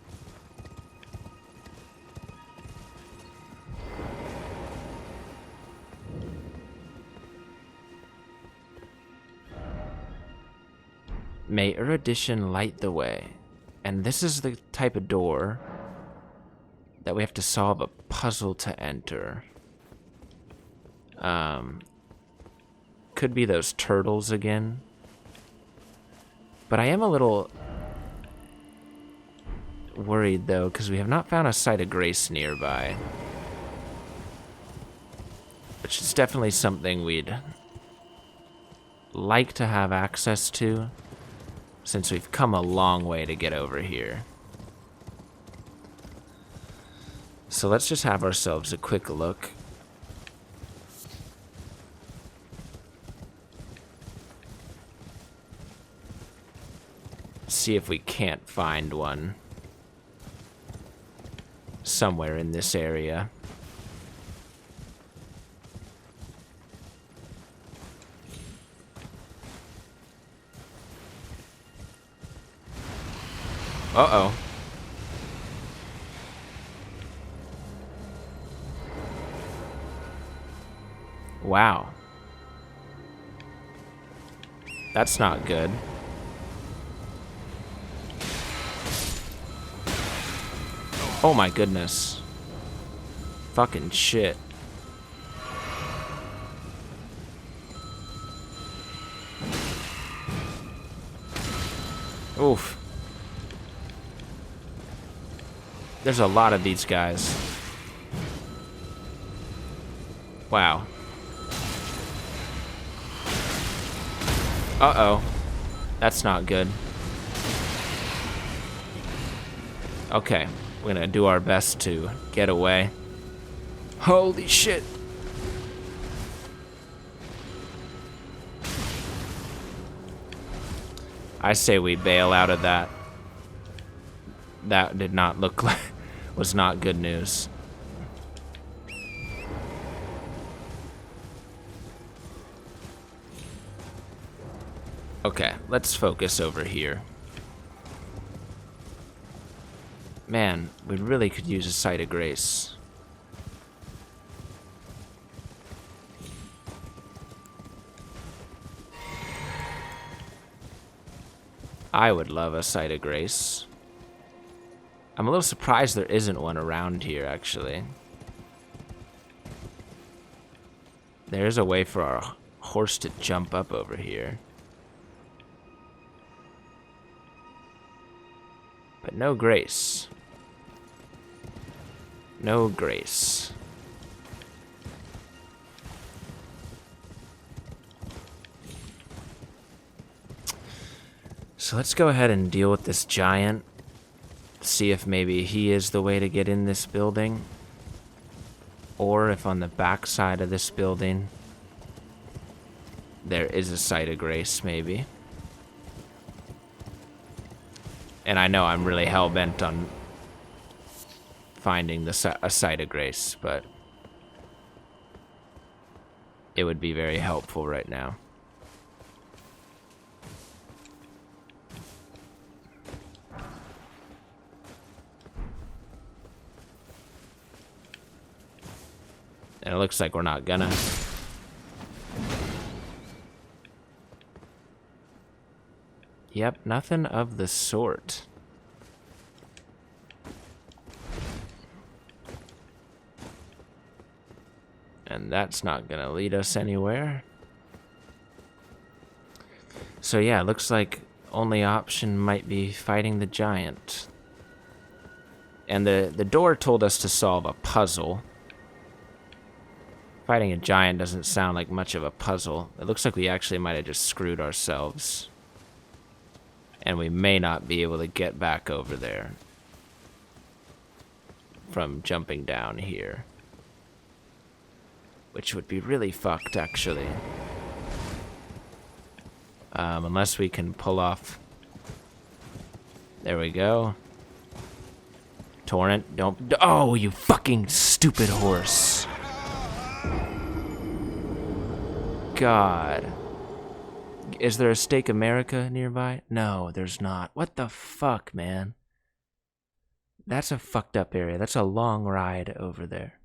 May erudition light the way. And this is the type of door that we have to solve a puzzle to enter. Could be those turtles again. But I am a little worried though, because we have not found a site of grace nearby. Which is definitely something we'd like to have access to, since we've come a long way to get over here. So let's just have ourselves a quick look. See if we can't find one somewhere in this area. Uh-oh. Wow. That's not good. Oh my goodness. Fucking shit. Oof. There's a lot of these guys. Wow. Uh-oh. That's not good. Okay. We're gonna do our best to get away. Holy shit. I say we bail out of that. That did not look like... was not good news. Okay, let's focus over here. Man, we really could use a site of grace. I would love a site of grace. I'm a little surprised there isn't one around here, actually. There's a way for our horse to jump up over here. But no grace. No grace. So let's go ahead and deal with this giant. See if maybe he is the way to get in this building. Or if on the back side of this building there is a site of grace, maybe. And I know I'm really hell-bent on finding a site of grace, but it would be very helpful right now. And it looks like we're not gonna. Yep, nothing of the sort. And that's not gonna lead us anywhere. So yeah, it looks like only option might be fighting the giant. And the door told us to solve a puzzle. Fighting a giant doesn't sound like much of a puzzle. It looks like we actually might have just screwed ourselves. And we may not be able to get back over there from jumping down here. Which would be really fucked, actually. Unless we can pull off... There we go. Torrent, don't... Oh, you fucking stupid horse. God. Is there a Steak America nearby? No, there's not. What the fuck, man? That's a fucked up area. That's a long ride over there.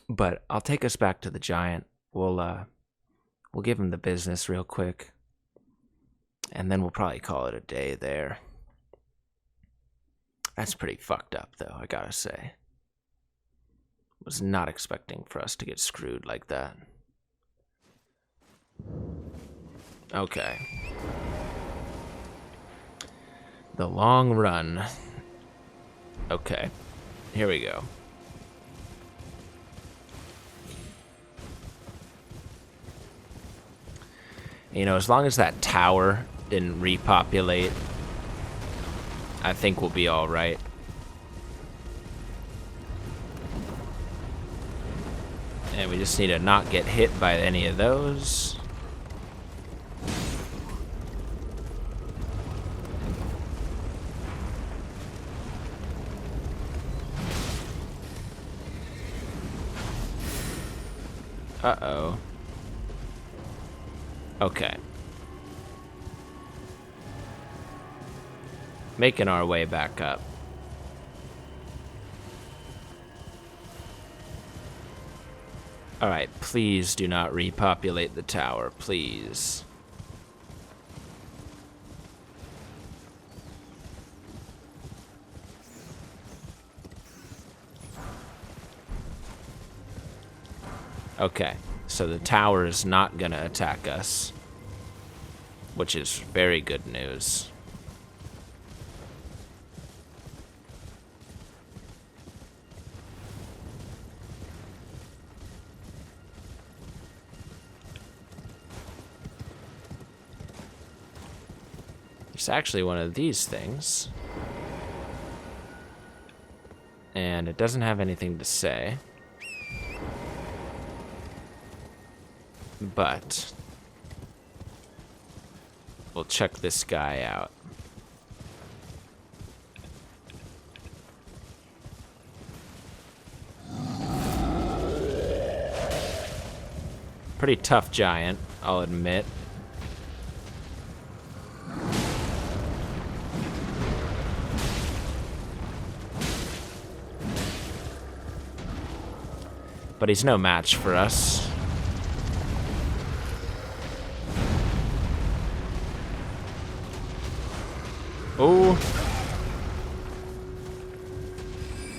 But I'll take us back to the giant. We'll give him the business real quick. And then we'll probably call it a day there. That's pretty fucked up, though, I gotta say. Was not expecting for us to get screwed like that. Okay. The long run. Okay. Here we go. You know, as long as that tower didn't repopulate, I think we'll be all right. And we just need to not get hit by any of those. Uh-oh. Okay. Making our way back up. Alright, please do not repopulate the tower, please. Okay, so the tower is not gonna attack us, which is very good news. It's actually one of these things. And it doesn't have anything to say. But we'll check this guy out. Pretty tough giant, I'll admit. But he's no match for us. Oh.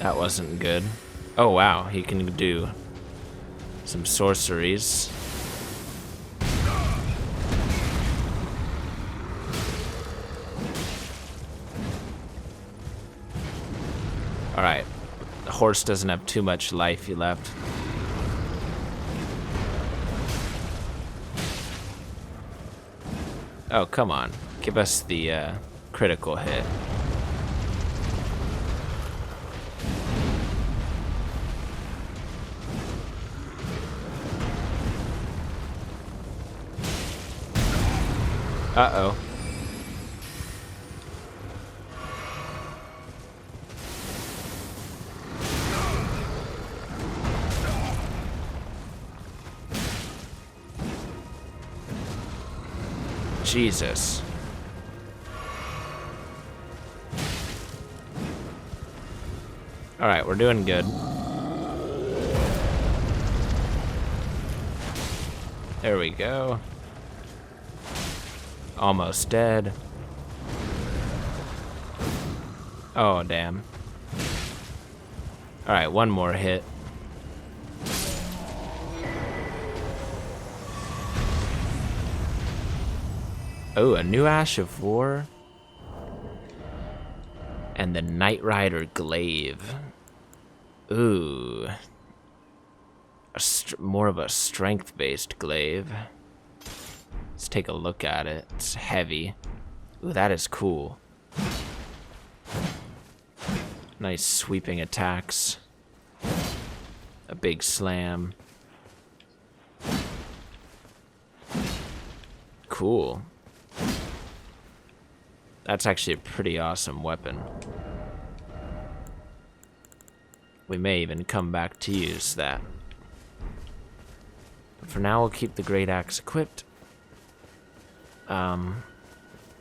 That wasn't good. Oh wow, he can do some sorceries. Alright. The horse doesn't have too much life left. Oh, come on. Give us the critical hit. Uh-oh. Jesus. Alright, we're doing good. There we go. Almost dead. Oh, damn. Alright, one more hit. Oh, a new Ash of War. And the Knight Rider Glaive. Ooh. More of a strength-based glaive. Let's take a look at it. It's heavy. Ooh, that is cool. Nice sweeping attacks. A big slam. Cool. That's actually a pretty awesome weapon. We may even come back to use that. But for now, we'll keep the Greataxe equipped.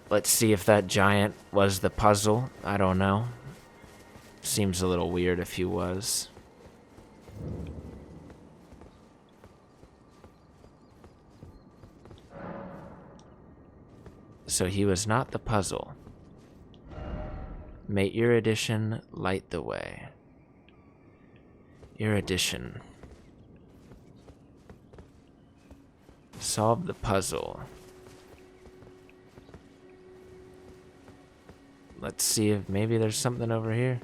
Let's see if that giant was the puzzle. I don't know. Seems a little weird if he was. So he was not the puzzle. May Erudition light the way. Erudition. Solve the puzzle. Let's see if maybe there's something over here.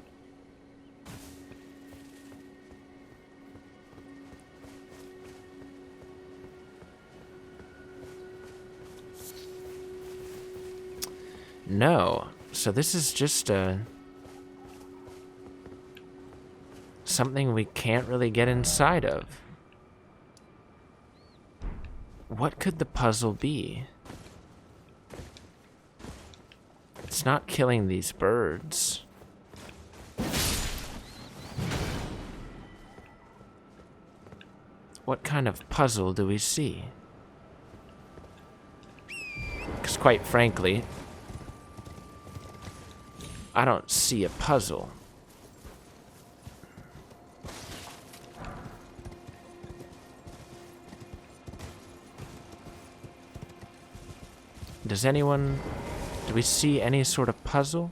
No. So this is just something we can't really get inside of. What could the puzzle be? It's not killing these birds. What kind of puzzle do we see? Because quite frankly, I don't see a puzzle. Does anyone... Do we see any sort of puzzle?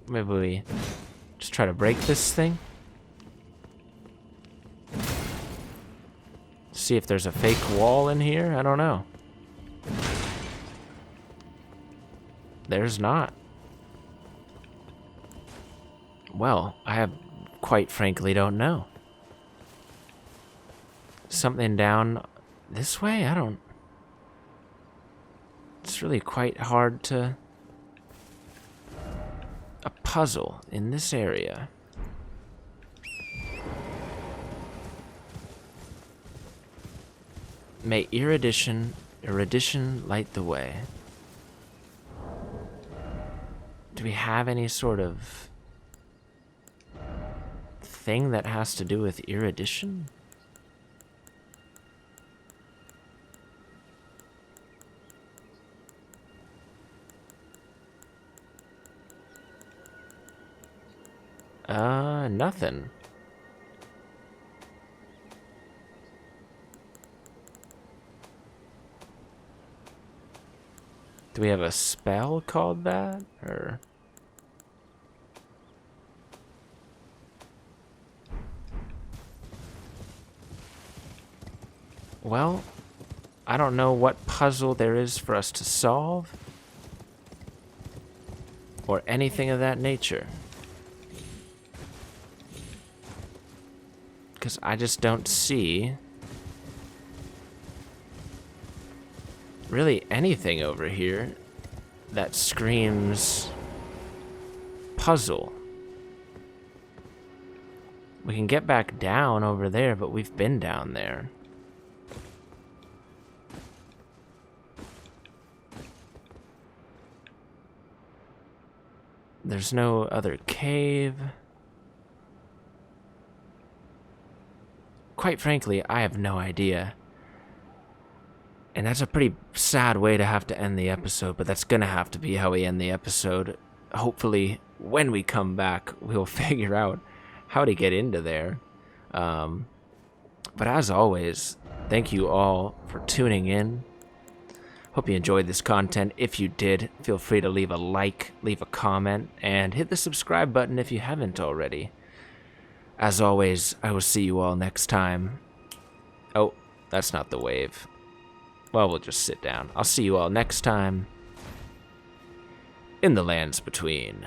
Maybe we just try to break this thing? See if there's a fake wall in here? I don't know. There's not. Well, quite frankly don't know. Something down this way? I don't... It's really quite hard to... A puzzle in this area. May Erudition light the way. Do we have any sort of thing that has to do with erudition? Nothing. Do we have a spell called that, or? Well, I don't know what puzzle there is for us to solve, or anything of that nature. Because I just don't see really anything over here that screams puzzle. We can get back down over there, but we've been down there. There's no other cave. quite frankly, I have no idea. And that's a pretty sad way to have to end the episode, but that's gonna have to be how we end the episode. Hopefully, when we come back, we'll figure out how to get into there. But as always, thank you all for tuning in. Hope you enjoyed this content. If you did, feel free to leave a like, leave a comment, and hit the subscribe button if you haven't already. As always, I will see you all next time. Oh, that's not the wave. Well, we'll just sit down. I'll see you all next time in the lands between.